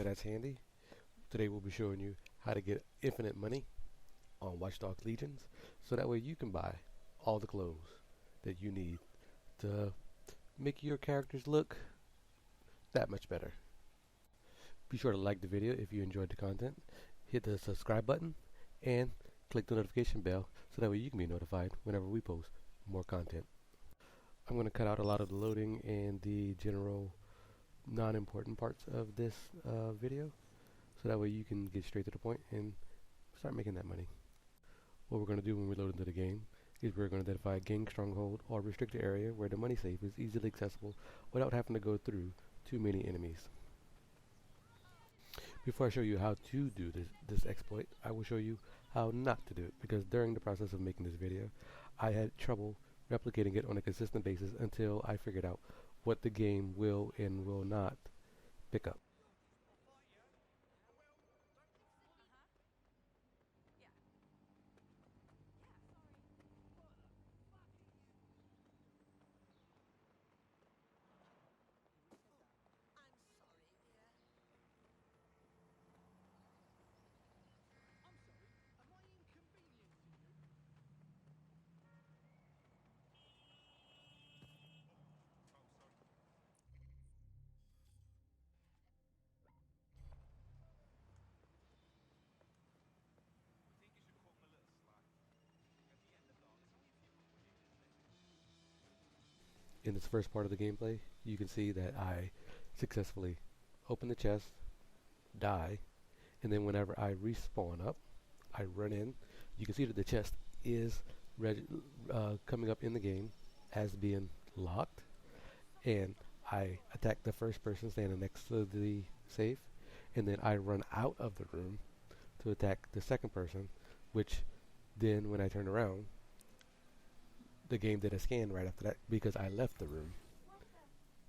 that's handy. Today we'll be showing you how to get infinite money on Watch Dogs Legions, so that way you can buy all the clothes that you need to make your characters look that much better. Be sure to like the video if you enjoyed the content, hit the subscribe button, and click the notification bell so that way you can be notified whenever we post more content. I'm going to cut out a lot of the loading and the general non-important parts of this video, so that way you can get straight to the point and start making that money. What we're going to do when we load into the game is we're going to identify a gang stronghold or restricted area where the money safe is easily accessible without having to go through too many enemies. Before I show you how to do this exploit, I will show you how not to do it, because during the process of making this video I had trouble replicating it on a consistent basis until I figured out what the game will and will not pick up. In this first part of the gameplay, you can see that I successfully open the chest, die, and then whenever I respawn up, I run in. You can see that the chest is coming up in the game as being locked, and I attack the first person standing next to the safe, and then I run out of the room to attack the second person, which then when I turn around, the game did a scan right after that because I left the room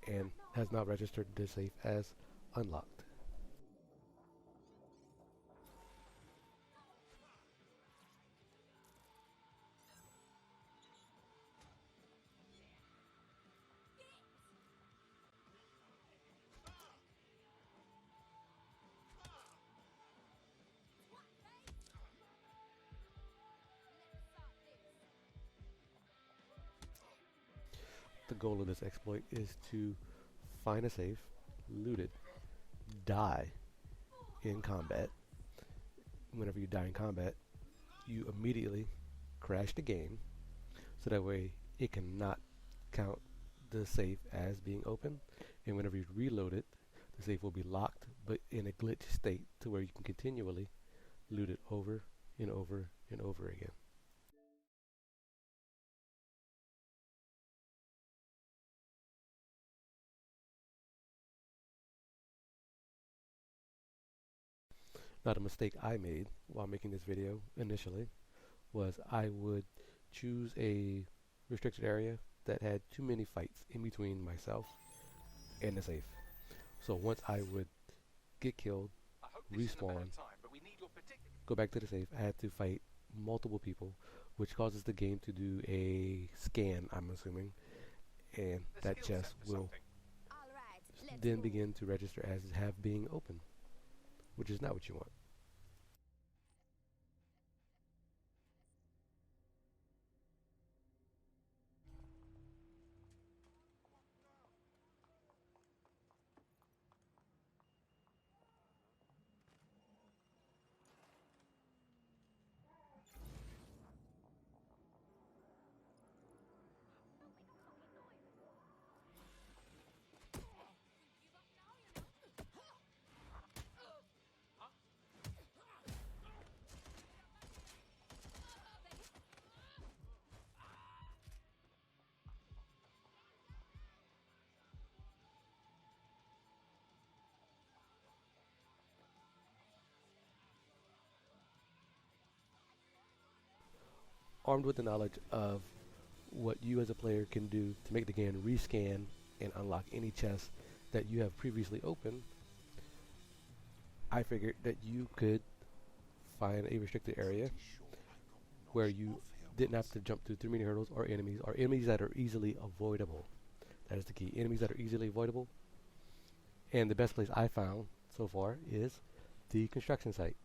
and has now registered the safe as unlocked. The goal of this exploit is to find a safe, loot it, die in combat. Whenever you die in combat, you immediately crash the game, so that way it cannot count the safe as being open, and whenever you reload it, the safe will be locked but in a glitch state to where you can continually loot it over and over and over again. Now, the mistake I made while making this video initially was I would choose a restricted area that had too many fights in between myself and the safe. So once I would get killed, respawn, go back to the safe, I had to fight multiple people, which causes the game to do a scan, I'm assuming, and that chest will then begin to register as have being open, which is not what you want. Armed with the knowledge of what you as a player can do to make the game rescan and unlock any chest that you have previously opened, I figured that you could find a restricted area where you didn't have to jump through too many hurdles or enemies that are easily avoidable. That is the key. Enemies that are easily avoidable. And the best place I found so far is the construction site.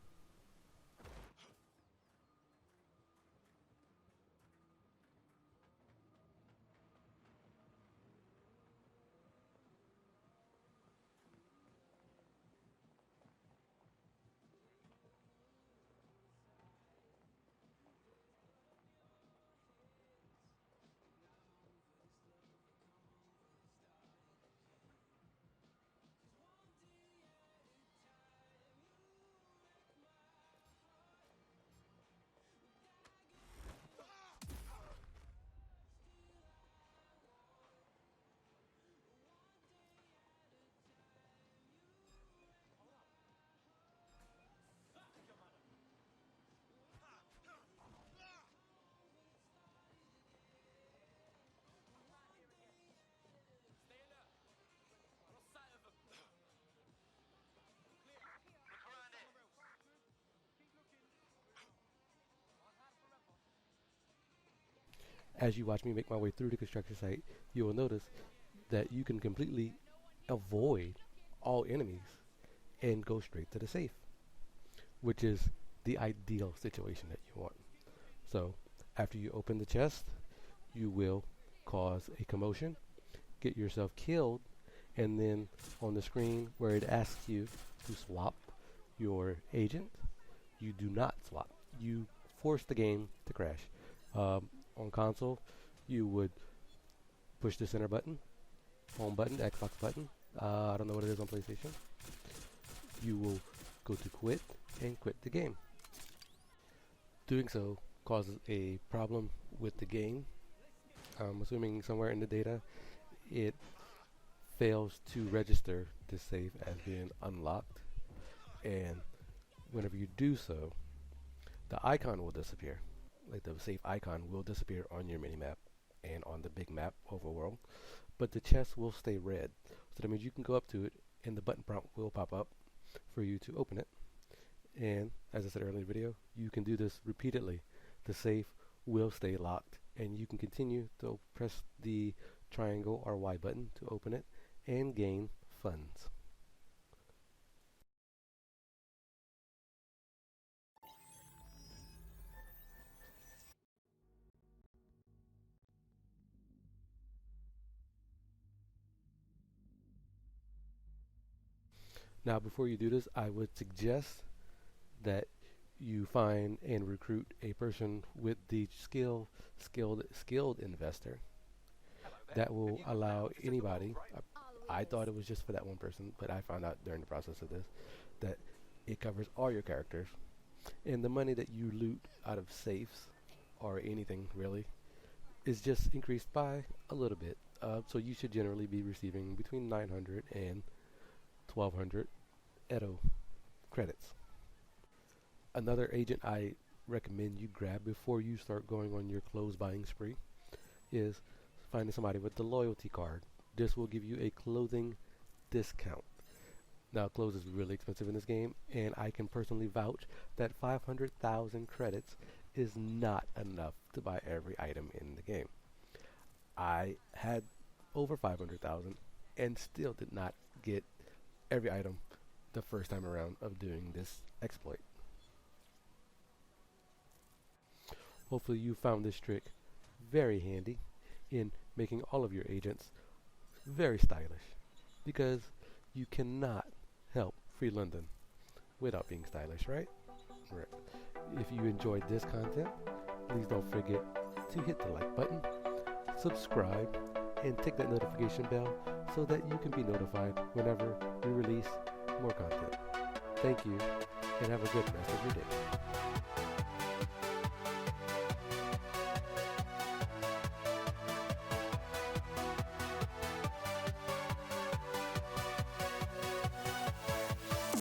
As you watch me make my way through the construction site, you will notice that you can completely avoid all enemies and go straight to the safe, which is the ideal situation that you want. So, after you open the chest, you will cause a commotion, get yourself killed, and then on the screen where it asks you to swap your agent, you do not swap. You force the game to crash. On console, you would push the center button, home button, Xbox button. I don't know what it is on PlayStation. You will go to quit and quit the game. Doing so causes a problem with the game. I'm assuming somewhere in the data it fails to register this save as being unlocked, and whenever you do so, the icon will disappear. Like the save icon will disappear on your minimap and on the big map overworld, but the chest will stay red. So that means you can go up to it and the button prompt will pop up for you to open it. And as I said earlier in the video, you can do this repeatedly. The safe will stay locked and you can continue to press the triangle or Y button to open it and gain funds. Now before you do this, I would suggest that you find and recruit a person with the skilled investor that will allow anybody. I thought it was just for that one person, but I found out during the process of this that it covers all your characters, and the money that you loot out of safes or anything really is just increased by a little bit. So you should generally be receiving between 900 and 1200 ETO credits. Another agent I recommend you grab before you start going on your clothes buying spree is finding somebody with the loyalty card. This will give you a clothing discount. Now clothes is really expensive in this game, and I can personally vouch that 500,000 credits is not enough to buy every item in the game. I had over 500,000 and still did not get every item the first time around of doing this exploit. Hopefully you found this trick very handy in making all of your agents very stylish, because you cannot help Free London without being stylish, right? Right. If you enjoyed this content, please don't forget to hit the like button, subscribe, and tick that notification bell so that you can be notified whenever we release more content. Thank you, and have a good rest of your day.